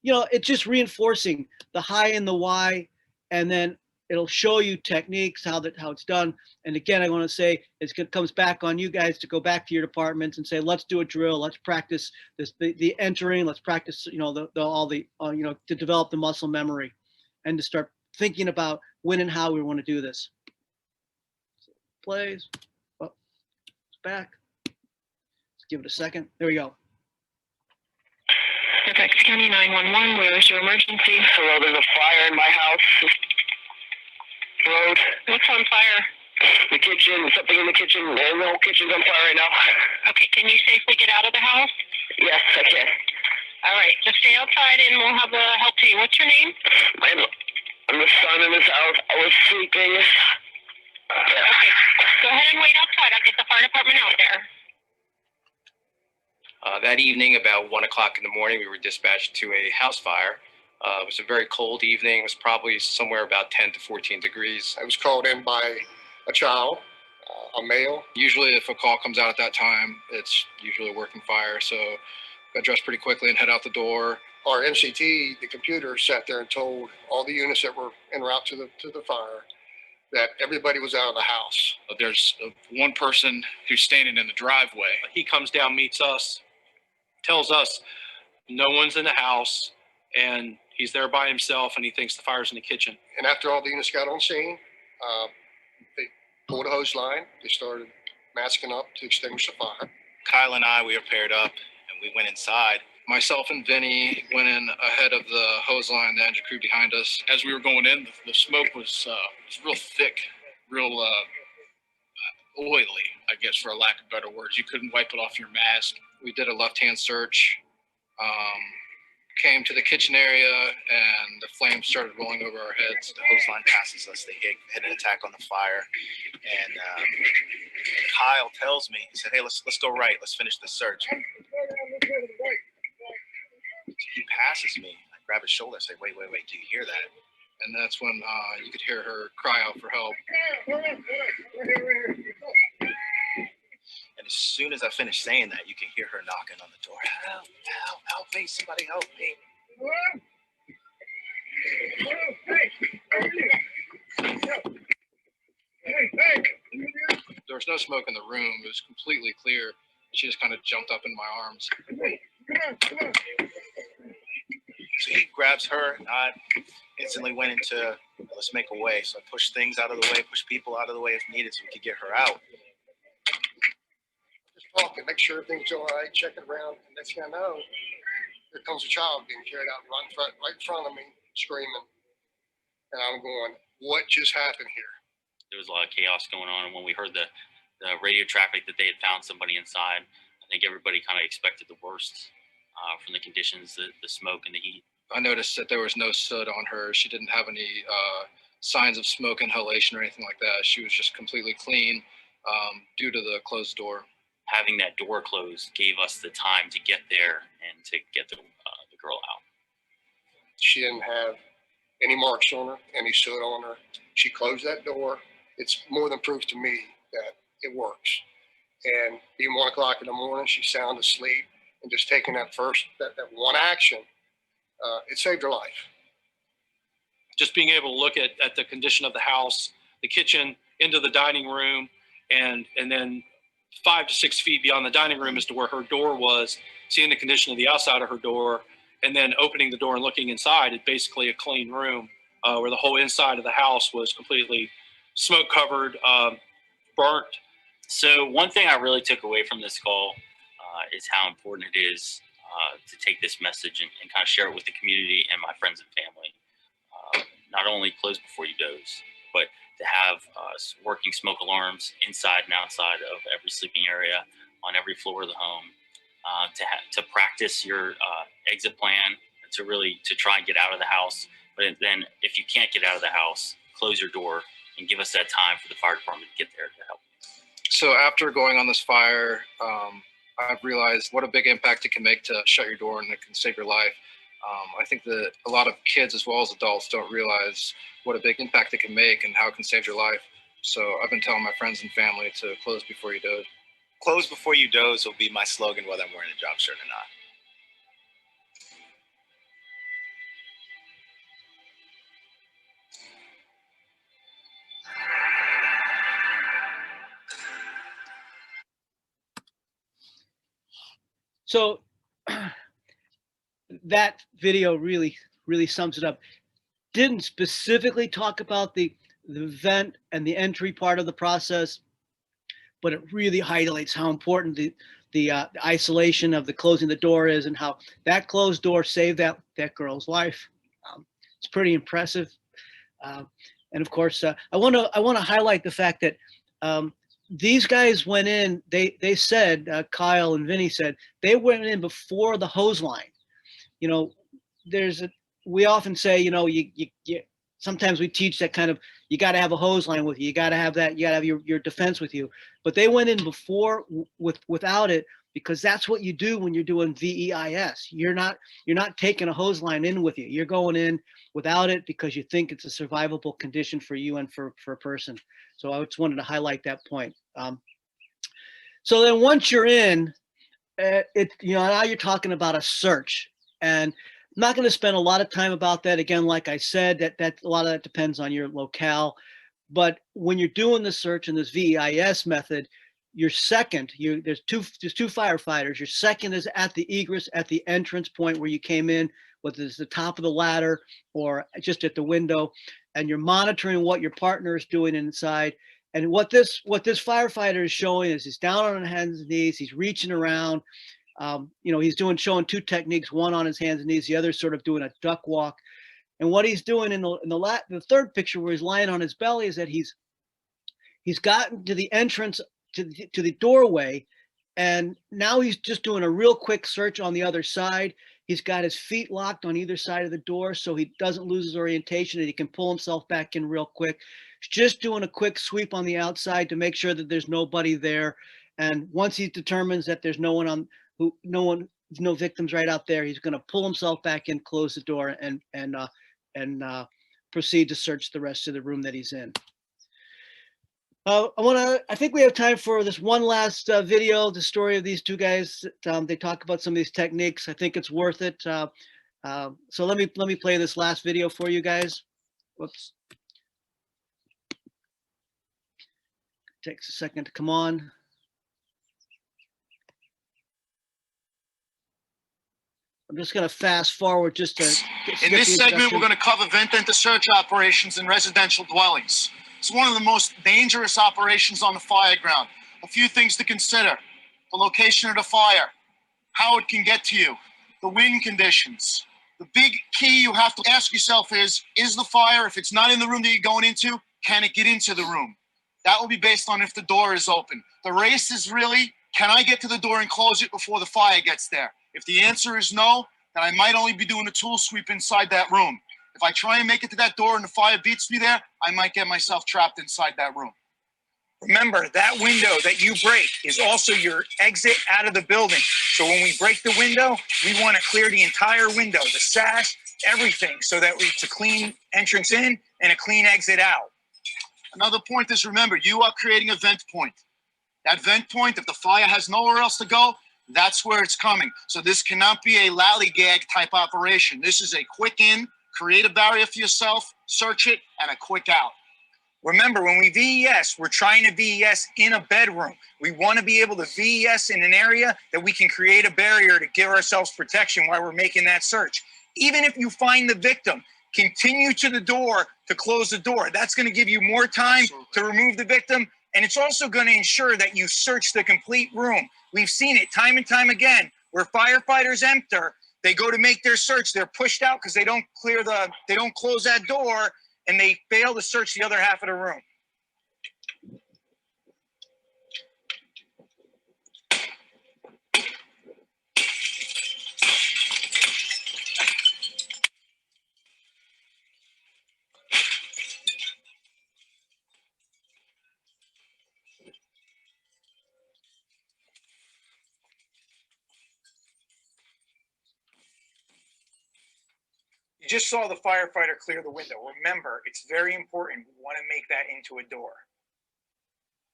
it's just reinforcing the how and the why. And then it'll show you techniques, how it's done. And again, I want to say it comes back on you guys to go back to your departments and say, let's do a drill. Let's practice the entering. Let's practice, to develop the muscle memory and to start thinking about when and how we want to do this. Plays. Oh, it's back. Let's give it a second. There we go. Fairfax County 911, where is your emergency? Hello, there's a fire in my house. Road. What's on fire? The kitchen, something in the kitchen. The whole kitchen's on fire right now. Okay, can you safely get out of the house? Yes, I can. All right, just stay outside and we'll have the help to you. What's your name? I'm the son in this house. I was sleeping. Okay, go ahead and wait outside. I'll get the fire department out there. That evening, about 1 o'clock in the morning, we were dispatched to a house fire. It was a very cold evening. It was probably somewhere about 10 to 14 degrees. I was called in by a child, a male. Usually if a call comes out at that time, it's usually a working fire. So got dressed pretty quickly and head out the door. Our MCT, the computer, sat there and told all the units that were en route to the fire that everybody was out of the house. There's one person who's standing in the driveway. He comes down, meets us, tells us no one's in the house, and he's there by himself, and he thinks the fire's in the kitchen. And after all the units got on scene, they pulled a hose line. They started masking up to extinguish the fire. Kyle and I, we were paired up, and we went inside. Myself and Vinny went in ahead of the hose line, the engine crew behind us. As we were going in, the smoke was real thick, real oily, I guess, for a lack of better words. You couldn't wipe it off your mask. We did a left-hand search, came to the kitchen area, and the flames started rolling over our heads. The hose line passes us. They hit an attack on the fire, and Kyle tells me, he said, "Hey, let's go right. Let's finish the search." He passes me. I grab his shoulder. I say, "Wait, do you hear that?" And that's when you could hear her cry out for help. And as soon as I finish saying that, you can hear her knocking on the door. Help me, somebody help me. There was no smoke in the room. It was completely clear. She just kind of jumped up in my arms. So he grabs her, and I instantly went into, let's make a way. So I pushed things out of the way, pushed people out of the way if needed so we could get her out. Just talking, make sure everything's all right, checking around. And next thing I know, here comes a child being carried out right in front of me, screaming. And I'm going, what just happened here? There was a lot of chaos going on. And when we heard the radio traffic that they had found somebody inside, I think everybody kind of expected the worst from the conditions, the smoke and the heat. I noticed that there was no soot on her. She didn't have any signs of smoke inhalation or anything like that. She was just completely clean due to the closed door. Having that door closed gave us the time to get there and to get the girl out. She didn't have any marks on her, any soot on her. She closed that door. It's more than proof to me that it works. And being 1 o'clock in the morning, she's sound asleep, and just taking that one action, it saved her life. Just being able to look at the condition of the house, the kitchen, into the dining room, and then 5 to 6 feet beyond the dining room as to where her door was, seeing the condition of the outside of her door, and then opening the door and looking inside. It's basically a clean room where the whole inside of the house was completely smoke covered, burnt. So one thing I really took away from this call is how important it is to take this message and kind of share it with the community and my friends and family. Not only close before you doze, but to have working smoke alarms inside and outside of every sleeping area on every floor of the home. to practice your exit plan, to try and get out of the house. But then if you can't get out of the house, close your door and give us that time for the fire department to get there to help. So after going on this fire, I've realized what a big impact it can make to shut your door, and it can save your life. I think that a lot of kids as well as adults don't realize what a big impact it can make and how it can save your life. So I've been telling my friends and family to close before you doze. Close before you doze will be my slogan, whether I'm wearing a job shirt or not. So that video really sums it up. Didn't specifically talk about the vent and the entry part of the process, but it really highlights how important the isolation of the closing the door is, and how that closed door saved that girl's life. It's pretty impressive. And of course, I want to highlight the fact that these guys went in. They said, Kyle and Vinny said, they went in before the hose line. You know, we often say, you know, you sometimes we teach that kind of, you got to have a hose line with you. You got to have that. You got to have your defense with you. But they went in before without it, because that's what you do when you're doing V.E.I.S. You're not taking a hose line in with you. You're going in without it because you think it's a survivable condition for you and for a person. So I just wanted to highlight that point. So then once you're in, now you're talking about a search, and I'm not going to spend a lot of time about that. Again, like I said, that a lot of that depends on your locale. But when you're doing the search in this V.E.I.S. method, your second, there's two firefighters. Your second is at the egress, at the entrance point where you came in, whether it's the top of the ladder or just at the window, and you're monitoring what your partner is doing inside. And what this firefighter is showing is he's down on his hands and knees. He's reaching around. He's showing two techniques, one on his hands and knees, the other sort of doing a duck walk. And what he's doing in the third picture, where he's lying on his belly, is that he's gotten to the entrance to the doorway, and now he's just doing a real quick search on the other side. He's got his feet locked on either side of the door so he doesn't lose his orientation, and he can pull himself back in real quick. He's just doing a quick sweep on the outside to make sure that there's nobody there. And once he determines that there's no victims right out there, he's going to pull himself back in, close the door, and proceed to search the rest of the room that he's in. I think we have time for this one last video, the story of these two guys. They talk about some of these techniques. I think it's worth it. So let me play this last video for you guys. Whoops. Takes a second to come on. I'm just going to fast forward just to. In this segment, we're going to cover vent enter search operations in residential dwellings. It's one of the most dangerous operations on the fire ground. A few things to consider: the location of the fire, how it can get to you, the wind conditions. The big key you have to ask yourself is the fire, if it's not in the room that you're going into, can it get into the room? That will be based on if the door is open. The race is really, can I get to the door and close it before the fire gets there? If the answer is no, then I might only be doing a tool sweep inside that room. If I try and make it to that door and the fire beats me there, I might get myself trapped inside that room. Remember, that window that you break is also your exit out of the building. So when we break the window, we want to clear the entire window, the sash, everything, so that it's a clean entrance in and a clean exit out. Another point is, remember, you are creating a vent point. That vent point, if the fire has nowhere else to go, that's where it's coming. So this cannot be a lollygag type operation. This is a quick in, create a barrier for yourself, search it, and a quick out. Remember, when we V.E.S, we're trying to V.E.S in a bedroom. We want to be able to V.E.S in an area that we can create a barrier to give ourselves protection while we're making that search. Even if you find the victim, continue to the door to close the door. That's going to give you more time to remove the victim, and it's also going to ensure that you search the complete room. We've seen it time and time again where firefighters enter, they go to make their search, they're pushed out because they don't close that door, and they fail to search the other half of the room. You just saw the firefighter clear the window. Remember, it's very important. We want to make that into a door.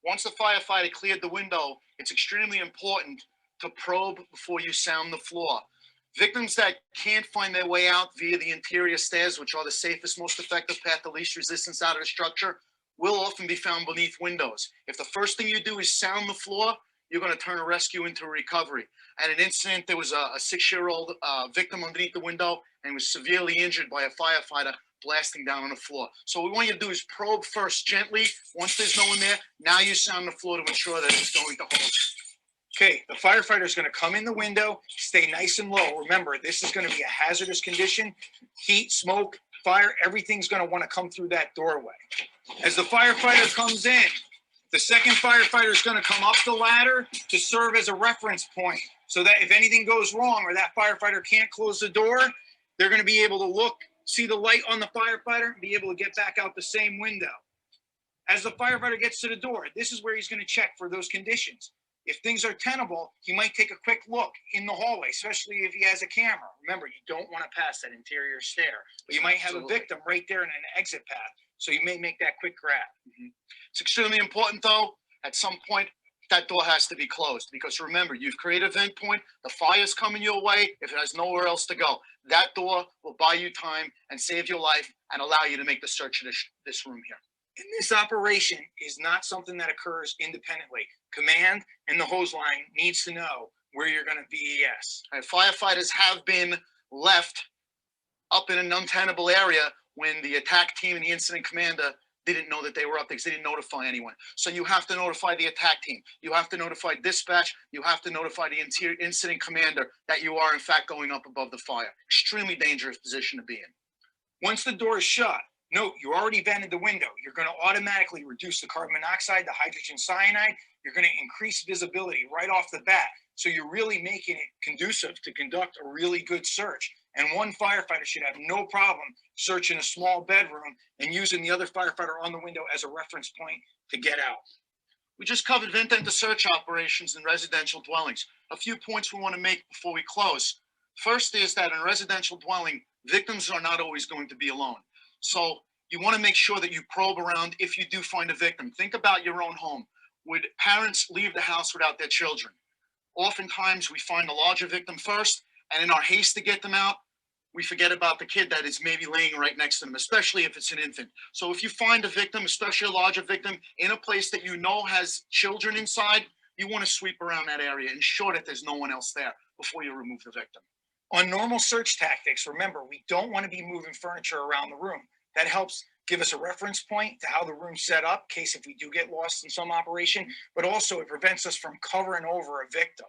Once the firefighter cleared the window, it's extremely important to probe before you sound the floor. Victims that can't find their way out via the interior stairs, which are the safest, most effective path to least resistance out of the structure, will often be found beneath windows. If the first thing you do is sound the floor, you're going to turn a rescue into a recovery. At an incident, there was a 6-year-old victim underneath the window and was severely injured by a firefighter blasting down on the floor. So what we want you to do is probe first gently. Once there's no one there, now you sound the floor to ensure that it's going to hold. Okay, the firefighter is going to come in the window, stay nice and low. Remember, this is going to be a hazardous condition. Heat, smoke, fire, everything's going to want to come through that doorway. As the firefighter comes in, the second firefighter is going to come up the ladder to serve as a reference point so that if anything goes wrong or that firefighter can't close the door, they're going to be able to look, see the light on the firefighter, and be able to get back out the same window. As the firefighter gets to the door, this is where he's going to check for those conditions. If things are tenable, he might take a quick look in the hallway, especially if he has a camera. Remember, you don't want to pass that interior stair, but you might have a victim right there in an exit path. So you may make that quick grab. It's extremely important, though, at some point, that door has to be closed because remember, you've created a vent point, the fire's coming your way if it has nowhere else to go. That door will buy you time and save your life and allow you to make the search of this room here. And this operation is not something that occurs independently. Command and the hose line needs to know where you're going to V.E.S. And firefighters have been left up in an untenable area when the attack team and the incident commander didn't know that they were up there because they didn't notify anyone. So you have to notify the attack team. You have to notify dispatch. You have to notify the incident commander that you are in fact going up above the fire. Extremely dangerous position to be in. Once the door is shut, note you already vented the window. You're going to automatically reduce the carbon monoxide, the hydrogen cyanide. You're going to increase visibility right off the bat. So you're really making it conducive to conduct a really good search. And one firefighter should have no problem searching a small bedroom and using the other firefighter on the window as a reference point to get out. We just covered vent and search operations in residential dwellings. A few points we want to make before we close. First is that in a residential dwelling, victims are not always going to be alone. So you want to make sure that you probe around if you do find a victim. Think about your own home. Would parents leave the house without their children? Oftentimes we find a larger victim first, and in our haste to get them out, we forget about the kid that is maybe laying right next to them, especially if it's an infant. So if you find a victim, especially a larger victim, in a place that you know has children inside, you want to sweep around that area, ensure that there's no one else there before you remove the victim. On normal search tactics, remember, we don't want to be moving furniture around the room. That helps give us a reference point to how the room's set up in case if we do get lost in some operation, but also it prevents us from covering over a victim.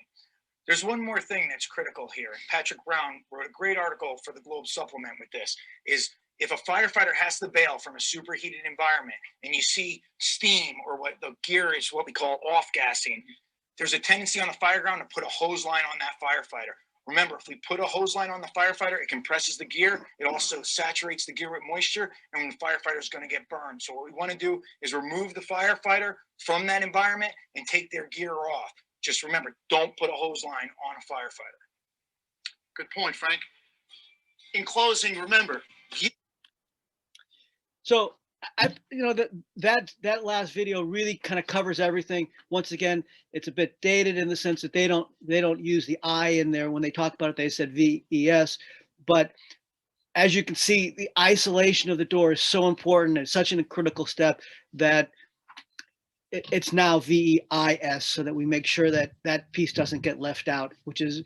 There's one more thing that's critical here. Patrick Brown wrote a great article for the Globe Supplement with this, is if a firefighter has to bail from a superheated environment and you see steam or what the gear is what we call off-gassing, there's a tendency on the fire ground to put a hose line on that firefighter. Remember, if we put a hose line on the firefighter, it compresses the gear. It also saturates the gear with moisture, and the firefighter is going to get burned. So what we want to do is remove the firefighter from that environment and take their gear off. Just remember, don't put a hose line on a firefighter. Good point, Frank. In closing, remember. So, that last video really kind of covers everything. Once again, it's a bit dated in the sense that they don't use the I in there. When they talk about it, they said V.E.I.S. But as you can see, the isolation of the door is so important. It's such a critical step that it's now V.E.I.S. so that we make sure that that piece doesn't get left out, which is,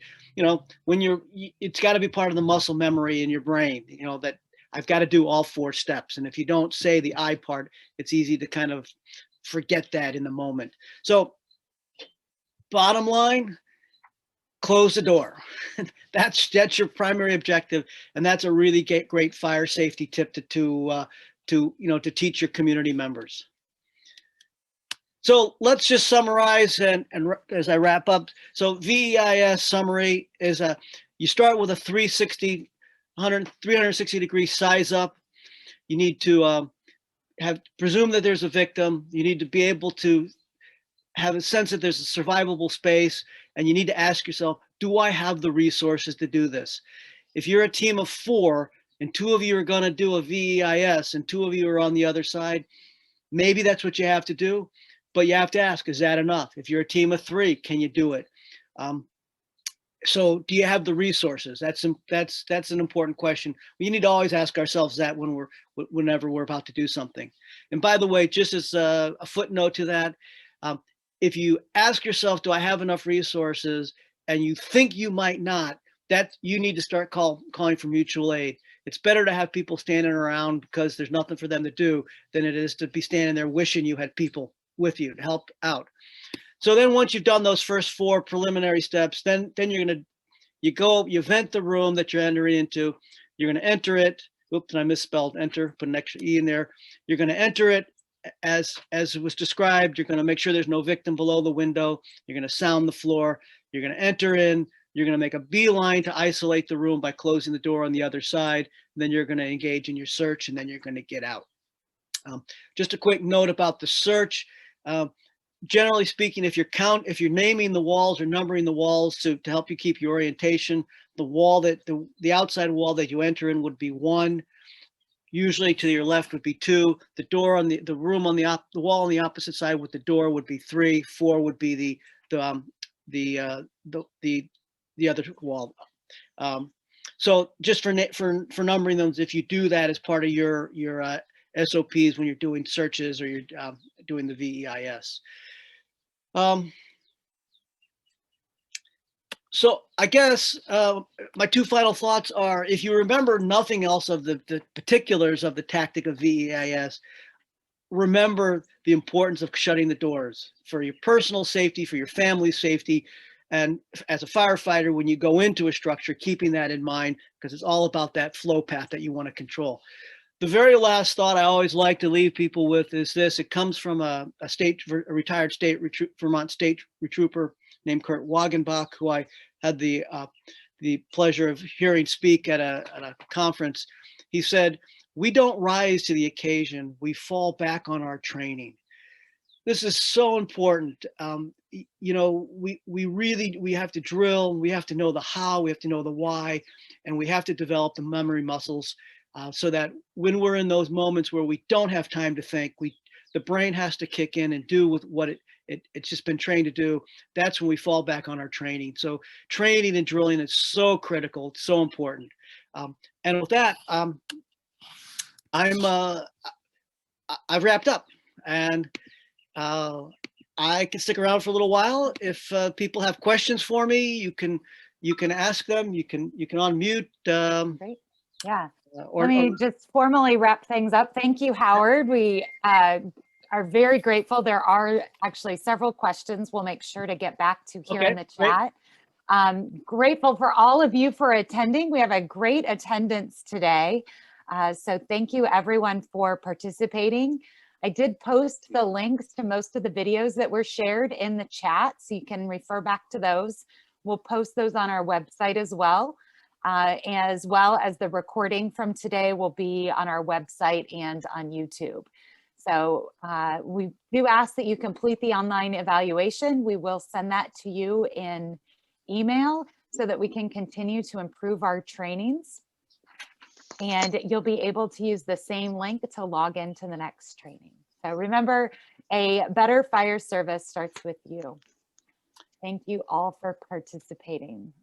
when it's got to be part of the muscle memory in your brain, that I've got to do all 4 steps. And if you don't say the I part, it's easy to kind of forget that in the moment. So bottom line, close the door. That's your primary objective. And that's a really great fire safety tip to teach your community members. So let's just summarize and as I wrap up. So V.E.I.S. summary is you start with a 360 degree size up. You need to presume that there's a victim. You need to be able to have a sense that there's a survivable space, and you need to ask yourself, do I have the resources to do this? If you're a team of 4, and 2 of you are going to do a V.E.I.S. and 2 of you are on the other side, maybe that's what you have to do, but you have to ask, is that enough? If you're a team of 3, can you do it? So do you have the resources? That's an important question. We need to always ask ourselves that whenever we're about to do something. And by the way, just as a footnote to that, if you ask yourself, do I have enough resources, and you think you might not, that you need to start calling for mutual aid. It's better to have people standing around because there's nothing for them to do than it is to be standing there wishing you had people with you to help out. So then once you've done those first 4 preliminary steps, then you vent the room that you're entering into. You're going to enter it. Oops, I misspelled enter, put an extra E in there. You're going to enter it as it was described. You're going to make sure there's no victim below the window. You're going to sound the floor. You're going to enter in. You're going to make a beeline to isolate the room by closing the door on the other side. Then you're going to engage in your search, and then you're going to get out. Just a quick note about the search. Generally speaking, if you're naming the walls or numbering the walls to help you keep your orientation, the outside wall that you enter in would be 1. Usually to your left would be 2. The door on the room on the wall on the opposite side with the door would be 3. 4 would be the other wall. So just for numbering them, if you do that as part of your SOPs when you're doing searches or you're doing the V.E.I.S. So I guess my 2 final thoughts are, if you remember nothing else of the particulars of the tactic of V.E.I.S, remember the importance of shutting the doors for your personal safety, for your family's safety, and as a firefighter, when you go into a structure, keeping that in mind, because it's all about that flow path that you want to control. The very last thought I always like to leave people with is this. It comes from a retired Vermont state trooper named Kurt Wagenbach, who I had the pleasure of hearing speak at a conference. He said, "We don't rise to the occasion, we fall back on our training." This is so important. You know, we have to drill, we have to know the how, we have to know the why, and we have to develop the memory muscles so that when we're in those moments where we don't have time to think, the brain has to kick in and do with what it's just been trained to do. That's when we fall back on our training. So training and drilling is so critical, it's so important. And with that, I've wrapped up, and I can stick around for a little while. If people have questions for me, you can ask them. You can unmute. Great. Yeah. Let me just formally wrap things up. Thank you, Howard. We are very grateful. There are actually several questions we'll make sure to get back to here in the chat. Grateful for all of you for attending. We have a great attendance today. So thank you everyone for participating. I did post the links to most of the videos that were shared in the chat, so you can refer back to those. We'll post those on our website as well as the recording from today will be on our website and on YouTube. So we do ask that you complete the online evaluation. We will send that to you in email so that we can continue to improve our trainings. And you'll be able to use the same link to log into the next training. So remember, a better fire service starts with you. Thank you all for participating.